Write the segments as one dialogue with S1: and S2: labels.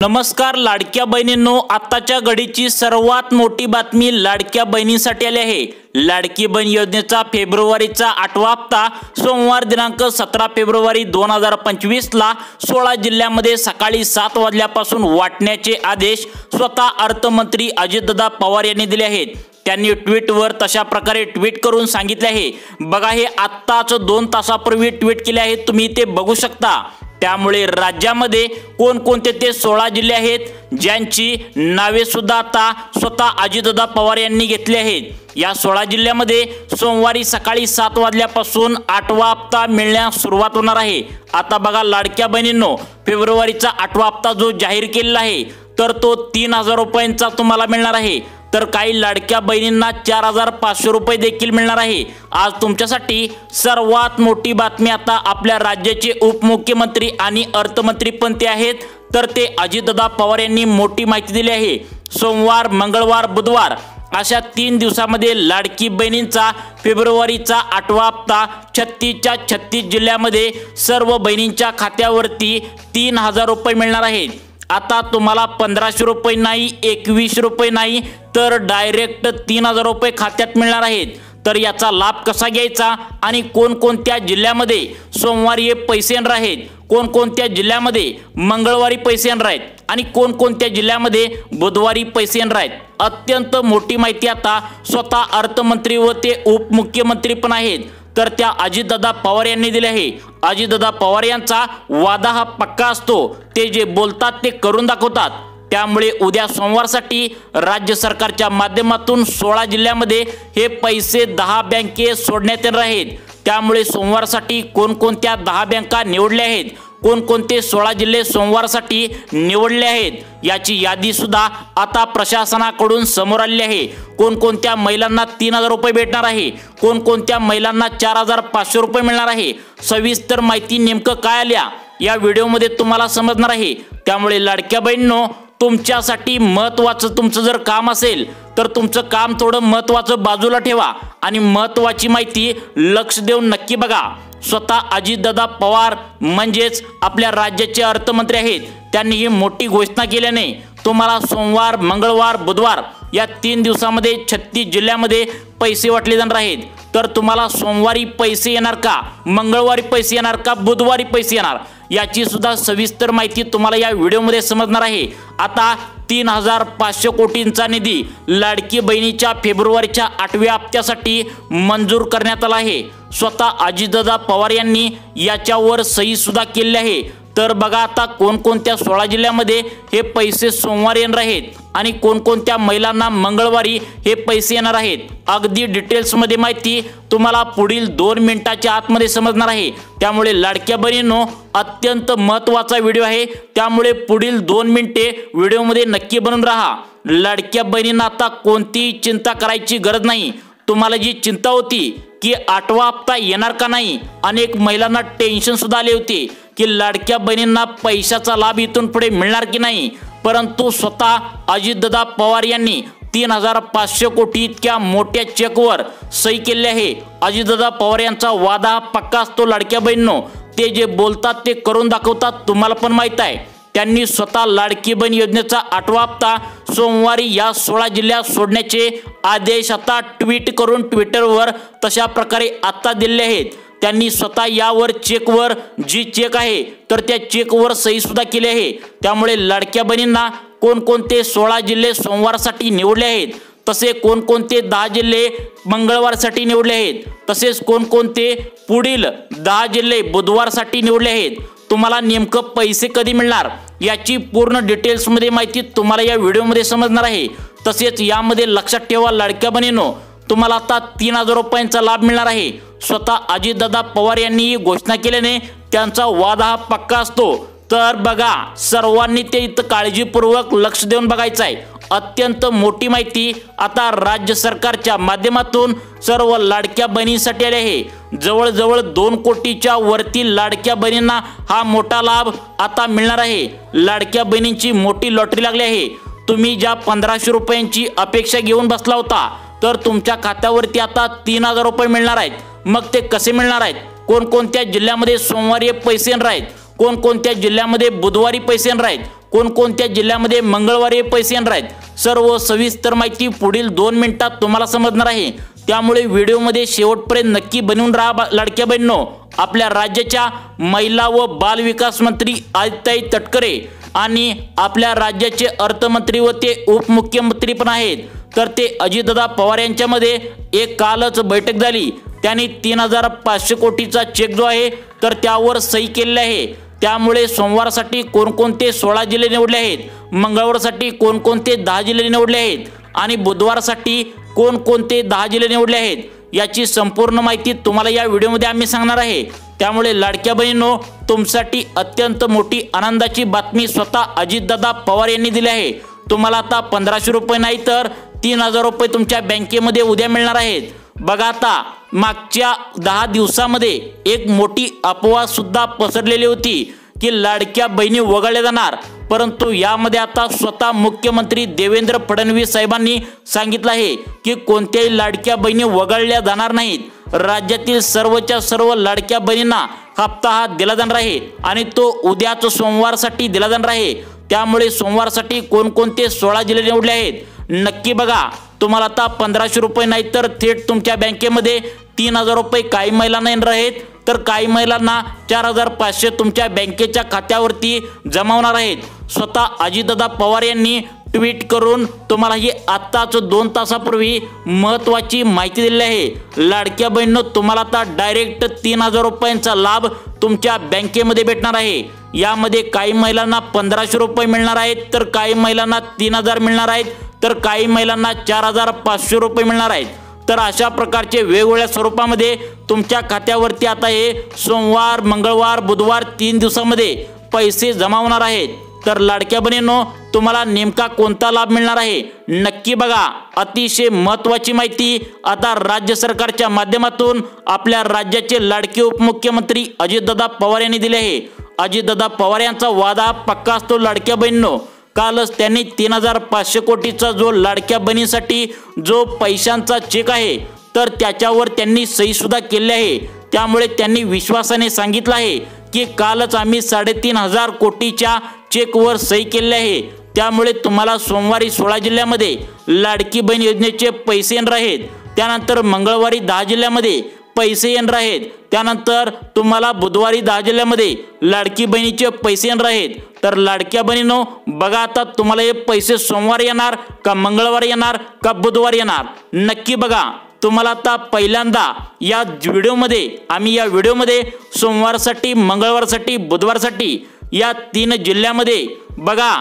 S1: नमस्कार लाडक्या बहिणींनो, आताच्या घडीची सर्वात मोठी बातमी लाडक्या बहिणींसाठी आली आहे। लाडकी बहीण योजनेचा फेब्रुवारीचा 8वा हप्ता सोमवार दिनांक 17 फेब्रुवारी 2025 ला 16 जिल्ह्यांमध्ये सकाळी 7 वाजल्यापासून वाटण्याचे आदेश स्वतः अर्थमंत्री अजितदादा पवार यांनी दिले आहेत। त्यांनी ट्विटवर तशा प्रकारे ट्विट करून सांगितले आहे। बघा, हे आत्ताच 2 तासापूर्वी ट्विट केले आहे, तुम्ही ते बघू शकता। त्यामुळे राज्यामध्ये कोणकोणते ते 16 जिल्हे आहेत ज्यांची नावे सुद्धा आता स्वतः अजितदादा पवार यांनी घेतली आहेत। या 16 जिल्ह्यामध्ये सोमवारी सकाळी 7 वाजल्यापासून 8वा हप्ता मिळण्यास सुरुवात होणार आहे। आता बघा लाडक्या बहिणींनो, फेब्रुवारीचा 8वा हप्ता जो जाहीर केलेला आहे तर तो 3000 रुपयांचा तुम्हाला मिळणार आहे। तर काही लाडक्या बहिणींना 4500 रुपये देखील मिळणार आहे। आज तुमच्यासाठी सर्वात मोठी बातमी, आता आपल्या राज्याचे उपमुख्यमंत्री आणि अर्थमंत्री पण ते आहेत, तर ते अजितदादा पवार यांनी मोठी माहिती दिली आहे। सोमवार, मंगळवार, बुधवार अशा 3 दिवसांमध्ये लाडकी बहिणींचा फेब्रुवारीचा 8वा हप्ता 36च्या 36 जिल्ह्यामध्ये सर्व बहिणींच्या खात्यावरती 3000 रुपये मिळणार आहेत। आता तुम्हाला 1500 रुपये नाही, 2100 रुपये नाही, तर डायरेक्ट 3000 रुपये खात्यात मिळणार आहेत। तर याचा लाभ कसा घ्यायचा आणि कोणकोणत्या जिल्ह्यामध्ये सोमवारी हे पैसे येणार आहेत, कोणकोणत्या जिल्ह्यामध्ये मंगळवारी पैसे येणार आहेत आणि कोणकोणत्या जिल्ह्यामध्ये बुधवारी पैसे येणार आहेत, अत्यंत मोठी माहिती आता स्वतः अर्थमंत्री व ते उपमुख्यमंत्री पण आहेत तर त्या अजितदादा पवार यांनी दिले आहे। अजितदादा पवार यांचा वादा हा पक्का असतो, ते जे बोलतात ते करून दाखवतात। त्यामुळे उद्या सोमवारसाठी राज्य सरकारच्या माध्यमातून 16 जिल्ह्यामध्ये हे पैसे 10 बँके सोडण्यात येणार आहेत। त्यामुळे सोमवारसाठी कोणकोणत्या 10 बँका निवडल्या आहेत, कोणकोणते 16 जिल्हे सोमवारसाठी निवडले आहेत याची यादी सुद्धा आता प्रशासनाकडून समोर आली आहे। कोणकोणत्या महिलांना 3000 रुपये भेटणार आहे, कोणकोणत्या महिलांना 4500 रुपये मिळणार आहे, सविस्तर माहिती नेमकं काय आल्या या व्हिडिओमध्ये तुम्हाला समजणार आहे। त्यामुळे लाडक्या बहिणींनो, तुमच्यासाठी महत्त्वाचं तुमचं जर काम असेल तर तुमचं काम थोडं महत्त्वाचं बाजूला ठेवा आणि महत्त्वाची माहिती लक्ष देऊन नक्की बघा। स्वतः अजितदादा पवार म्हणजेच आपल्या राज्याचे अर्थमंत्री आहेत, त्यांनी ही मोठी घोषणा केल्याने तुम्हाला सोमवार, मंगळवार, बुधवार या 3 दिवसांमध्ये 36 जिल्ह्यामध्ये पैसे वाटले जाणार आहेत। तर तुम्हाला सोमवारी पैसे येणार का, मंगळवारी पैसे येणार का, बुधवारी पैसे येणार याची सुद्धा सविस्तर माहिती तुम्हाला या व्हिडिओमध्ये समजणार आहे। आता 3500 कोटींचा निधी लाडकी बहिणीच्या फेब्रुवारीच्या 8व्या हप्त्यासाठी मंजूर करण्यात आला आहे। स्वतः अजितदादा पवार यांनी याच्यावर सही सुद्धा केली आहे। तर बघा, आता कोणकोणत्या 16 जिल्ह्यामध्ये हे पैसे सोमवारी येणार आहेत आणि कोणकोणत्या महिलांना मंगळवारी हे पैसे येणार आहेत, अगदी डिटेल्समध्ये माहिती तुम्हाला पुढील 2 मिनिटाच्या आतमध्ये समजणार आहे। त्यामुळे लाडक्या बहिणींनो, अत्यंत महत्त्वाचा व्हिडिओ आहे, त्यामुळे पुढील 2 मिनिटे व्हिडिओमध्ये नक्की बनून राहा। लाडक्या बहिणींना आता कोणतीही चिंता करायची गरज नाही। तुम्हाला जी चिंता होती की 8वा हप्ता येणार का नाही, अनेक महिलांना टेन्शन सुद्धा आले होते की लाडक्या बहिणींना पैशाचा लाभ इथून पुढे मिळणार की नाही, परंतु स्वतः अजितदादा पवार यांनी 3500 कोटी इतक्या मोठ्या चेकवर सही केली आहे। अजितदादा पवार यांचा वादा पक्का असतो लाडक्या बहिणींनो, ते जे बोलतात ते करून दाखवतात, तुम्हाला पण माहित आहे। त्यांनी स्वतः लाडकी बहीण योजनेचा 8वा हप्ता सोमवारी या 16 जिल्ह्यात सोडण्याचे आदेश आता ट्विट करून ट्विटरवर तशा प्रकारे आता दिले आहेत। त्यांनी स्वतः यावर चेकवर जी चेक आहे तर त्या चेकवर सही सुद्धा केली आहे। त्यामुळे लाडक्या बहिणींना कोणकोणते 16 जिल्हे सोमवारसाठी निवडले आहेत, तसे कोणकोणते 10 जिल्हे मंगळवारसाठी निवडले आहेत, तसेच कोणकोणते पुढील 10 जिल्हे बुधवारसाठी निवडले आहेत, तुम्हाला नेमकं पैसे कधी मिळणार याची पूर्ण डिटेल्समध्ये माहिती तुम्हाला या व्हिडिओमध्ये समजणार आहे। तसेच यामध्ये लक्षात ठेवा लाडक्या बहिणींनो, तुम्हाला आता 3000 रुपयांचा लाभ मिळणार आहे। स्वतः अजितदादा पवार यांनी ही घोषणा केल्याने त्यांचा वादा हा पक्का असतो। तर बघा, सर्वांनी ते इथं काळजीपूर्वक लक्ष देऊन बघायचं आहे। अत्यंत मोठी माहिती आता राज्य सरकारच्या माध्यमातून सर्व लाडक्या बहिणींसाठी आली आहे। जवळजवळ 2 कोटीच्या वरती लाडक्या बहिणींना हा मोठा लाभ आता मिळणार आहे। लाडक्या बहिणींची मोठी लॉटरी लागली आहे। तुम्ही ज्या 1500 रुपयांची अपेक्षा घेऊन बसला होता, तर तुमच्या खात्यावरती आता 3000 रुपये मिळणार आहेत। मग ते कसे मिळणार आहेत, कोणकोणत्या जिल्ह्यामध्ये सोमवारी पैसे येणार आहेत, कोणकोणत्या जिल्ह्यामध्ये बुधवारी पैसे येणार आहेत, कोणकोणत्या जिल्ह्यामध्ये मंगळवारी पैसे येणार आहेत, सर्व सविस्तर माहिती पुढील 2 मिनिटात तुम्हाला समजणार आहे। त्यामुळे व्हिडिओमध्ये शेवटपर्यंत नक्की बनवून राहा लाडक्या बहिणींनो। आपल्या राज्याच्या महिला व बाल विकास मंत्री आदित्यताई तटकरे आणि आपल्या राज्याचे अर्थमंत्री व ते उपमुख्यमंत्री पण आहेत, तर ते अजितदादा पवार यांच्यामध्ये एक कालच बैठक झाली। त्यांनी 3500 कोटीचा चेक जो आहे तर त्यावर सही केलेली आहे। त्यामुळे सोमवारसाठी कोणकोणते 16 जिल्हे निवडले आहेत, मंगळवारसाठी कोणकोणते 10 जिल्हे निवडले आहेत आणि बुधवारसाठी कोणकोणते 10 जिल्हे निवडले आहेत याची संपूर्ण माहिती तुम्हाला या व्हिडिओमध्ये आम्ही सांगणार आहे। त्यामुळे लाडक्या बहिणींनो, तुमच्यासाठी अत्यंत मोठी आनंदाची बातमी स्वतः अजितदादा पवार यांनी दिली आहे। तुम्हाला आता 1500 रुपये नाही तर 3000 रुपये तुमच्या बँकेमध्ये उद्या मिळणार आहेत। बघा, आता मागच्या 10 दिवसामध्ये एक मोठी अफवा सुद्धा पसरलेली होती की लाडक्या बहिणी वगळल्या जाणार, परंतु यामध्ये आता स्वतः मुख्यमंत्री देवेंद्र फडणवीस साहेबांनी सांगितलं आहे की कोणत्याही लाडक्या बहिणी वगळल्या जाणार नाहीत। राज्यातील सर्वच्या सर्व लाडक्या बहिणींना हप्ता हा दिला जाणार आहे आणि तो उद्याच सोमवारसाठी दिला जाणार आहे। त्यामुळे सोमवारसाठी कोणकोणते 16 जिल्हे निवडले आहेत नक्की बघा। तुम्हाला आता 1500 रुपये नाही तर थेट तुमच्या बँकेमध्ये 3000 रुपये काही महिलांना येणार आहेत, तर काही महिलांना 4500 तुमच्या बँकेच्या खात्यावरती जमा होणार आहेत। स्वतः अजितदादा पवार यांनी ट्विट करून तुम्हाला ही आत्ताच 2 तासापूर्वी महत्त्वाची माहिती दिली आहे। लाडक्या बहिणींनो, तुम्हाला आता डायरेक्ट 3000 रुपयांचा लाभ तुमच्या बँकेमध्ये भेटणार आहे। यामध्ये काही महिलांना 1500 रुपये मिळणार आहेत, तर काही महिलांना 3000 मिळणार आहेत, तर काही महिलांना 4500 रुपये मिळणार आहेत। तर अशा प्रकारचे वेगवेगळ्या स्वरूपामध्ये तुमच्या खात्यावरती आता हे सोमवार, मंगळवार, बुधवार 3 दिवसामध्ये पैसे जमा होणार आहेत। तर लाडक्या बहिणींनो, तुम्हाला नेमका कोणता लाभ मिळणार आहे नक्की बघा। अतिशय महत्त्वाची माहिती आता राज्य सरकारच्या माध्यमातून आपल्या राज्याचे लाडके उपमुख्यमंत्री अजितदादा पवार यांनी दिले आहे। अजितदादा पवार यांचा वादा पक्का असतो लाडक्या बहिणींनो। कालच त्यांनी 3500 कोटीचा जो लाडक्या बहिणीसाठी जो पैशांचा चेक आहे तर त्याच्यावर त्यांनी सही सुद्धा केली आहे। त्यामुळे त्यांनी विश्वासाने सांगितलं आहे की कालच आम्ही 3500 कोटीच्या चेकवर सही केली आहे। त्यामुळे तुम्हाला सोमवारी 16 जिल्ह्यामध्ये लाडकी बहीण योजनेचे पैसे येणार आहेत, त्यानंतर मंगळवारी 10 जिल्ह्यामध्ये पैसे येणार आहेत, त्यानंतर तुम्हाला बुधवारी 10 जिल्ह्यामध्ये लाडकी बहिणीचे पैसे येणार आहेत। तर लाडक्या बहिणींनो, बघा आता तुम्हाला हे पैसे सोमवार येणार का मंगळवार येणार का बुधवार येणार नक्की बघा। तुम्हाला आता पहिल्यांदा या व्हिडिओमध्ये सोमवारसाठी, मंगळवारसाठी, बुधवारसाठी या 3 जिल्ह्यामध्ये बघा।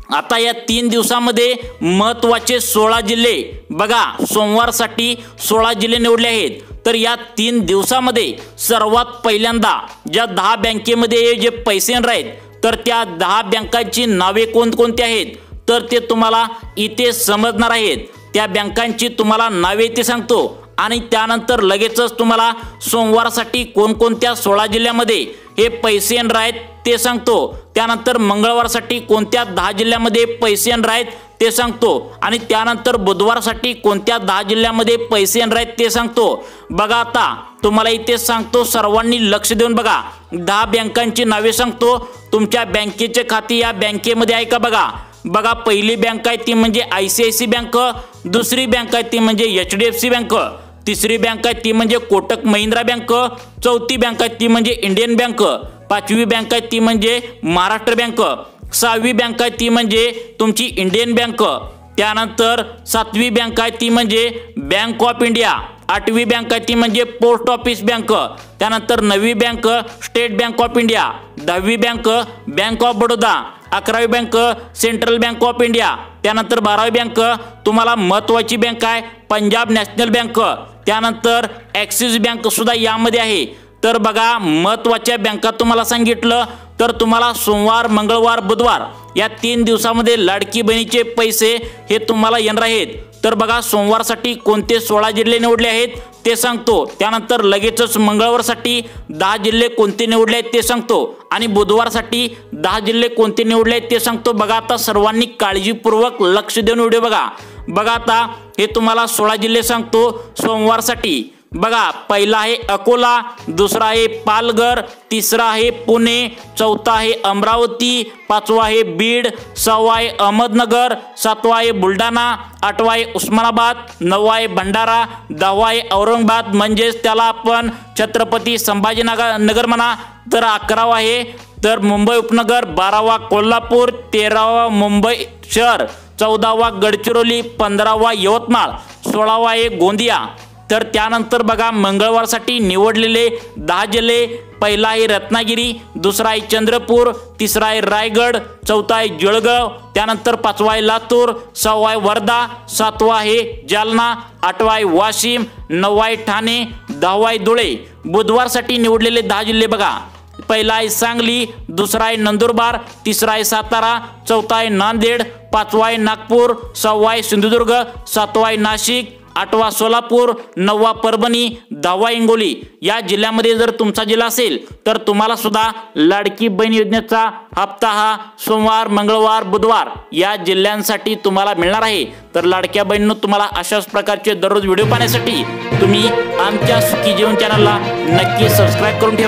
S1: आता या 3 दिवसामध्ये महत्त्वाचे 16 जिल्हे बघा, सोमवारसाठी 16 जिल्हे निवडले आहेत। तर या 3 दिवसामध्ये सर्वात पहिल्यांदा ज्या 10 बँकेमध्ये जे पैसे येणार आहेत तर त्या 10 बँकांची नावे कोणकोणती आहेत तर ते तुम्हाला इथे समजणार आहेत। त्या बँकांची तुम्हाला नावे इथे सांगतो आणि त्यानंतर लगेचच तुम्हाला सोमवारसाठी कोणकोणत्या 16 जिल्ह्यामध्ये हे पैसे येणार आहेत ते सांगतो। त्यानंतर मंगळवारसाठी कोणत्या 10 जिल्ह्यामध्ये पैसे येणार आहेत ते सांगतो आणि त्यानंतर बुधवारसाठी कोणत्या 10 जिल्ह्यामध्ये पैसे येणार आहेत ते सांगतो। बघा, आता तुम्हाला इथे सांगतो, सर्वांनी लक्ष देऊन बघा। 10 बँकांची नावे सांगतो, तुमच्या बँकेचे खाते या बँकेमध्ये आहे का बघा। पहिली बँक आहे ती म्हणजे ICICI बँक, दुसरी बँक आहे ती म्हणजे HDFC बँक, तिसरी बँक आहे ती म्हणजे कोटक महिंद्रा बँक, चौथी बँक आहे ती म्हणजे इंडियन बँक, पाचवी बँक आहे ती म्हणजे महाराष्ट्र बँक, सहावी बँक आहे ती म्हणजे तुमची इंडियन बँक, त्यानंतर 7वी बँक आहे ती म्हणजे बँक ऑफ इंडिया, 8वी बँक आहे ती म्हणजे पोस्ट ऑफिस बँक, त्यानंतर 9वी bank state bank of India, 10वी बँक बँक ऑफ बडोदा, 11वी bank central bank of India, त्यानंतर 12वी बँक तुम्हाला महत्त्वाची बँक आहे पंजाब नॅशनल बँक, त्यानंतर ॲक्सिस बँक सुद्धा यामध्ये आहे। तर बघा, महत्त्वाच्या बँका तुम्हाला सांगितलं तर तुम्हाला सोमवार, मंगळवार, बुधवार या 3 दिवसामध्ये लाडकी बहिणीचे पैसे हे तुम्हाला येणार आहेत। तर बघा, सोमवारसाठी कोणते 16 जिल्हे निवडले आहेत ते सांगतो, त्यानंतर लगेचच मंगळवारसाठी 10 जिल्हे कोणते निवडले आहेत ते सांगतो आणि बुधवारसाठी 10 जिल्हे कोणते निवडले आहेत ते सांगतो। बघा, आता सर्वांनी काळजीपूर्वक लक्ष देऊन व्हिडिओ बघा। आता हे तुम्हाला 16 जिल्हे सांगतो। सोमवारसाठी बघा, पहिला आहे अकोला, दुसरा आहे पालघर, तिसरा आहे पुणे, चौथा आहे अमरावती, पाचवा आहे बीड, सहावा आहे अहमदनगर, सातवा आहे बुलढाणा, आठवा आहे उस्मानाबाद, नववा आहे भंडारा, दहावा आहे औरंगाबाद म्हणजेच त्याला आपण छत्रपती संभाजीनगर म्हणा, तर 11वा आहे तर मुंबई उपनगर, 12वा कोल्हापूर, 13वा मुंबई शहर, 14वा गडचिरोली, 15वा यवतमाळ, 16वा आहे गोंदिया। तर त्यानंतर बघा मंगळवारसाठी निवडलेले 10 जिल्हे, पहिला आहे रत्नागिरी, दुसरा आहे चंद्रपूर, तिसरा आहे रायगड, चौथा आहे जळगाव, त्यानंतर 5वा आहे लातूर, 6वा आहे वर्धा, 7वा आहे जालना, 8वा आहे वाशिम, 9वा आहे ठाणे, 10वा आहे धुळे। बुधवारसाठी निवडलेले 10 जिल्हे बघा, पहिला आहे सांगली, दुसरा आहे नंदुरबार, तिसरा आहे सातारा, चौथा आहे नांदेड, 5वा आहे नागपूर, 6वा आहे सिंधुदुर्ग, 7वा आहे नाशिक, 8वा सोलापूर, 9वा परभणी, 10वा हिंगोली। या जिल्ह्यामध्ये जर तुमचा जिल्हा असेल तर तुम्हाला सुद्धा लाडकी बहीण योजनेचा हप्ता हा सोमवार, मंगळवार, बुधवार या जिल्ह्यांसाठी तुम्हाला मिळणार आहे। तर लाडक्या बहिणींनो, तुम्हाला अशाच प्रकारचे दररोज व्हिडिओ पाहण्यासाठी तुम्ही आमच्या सुखी जीवन चॅनलला नक्की सबस्क्राईब करून ठेवा।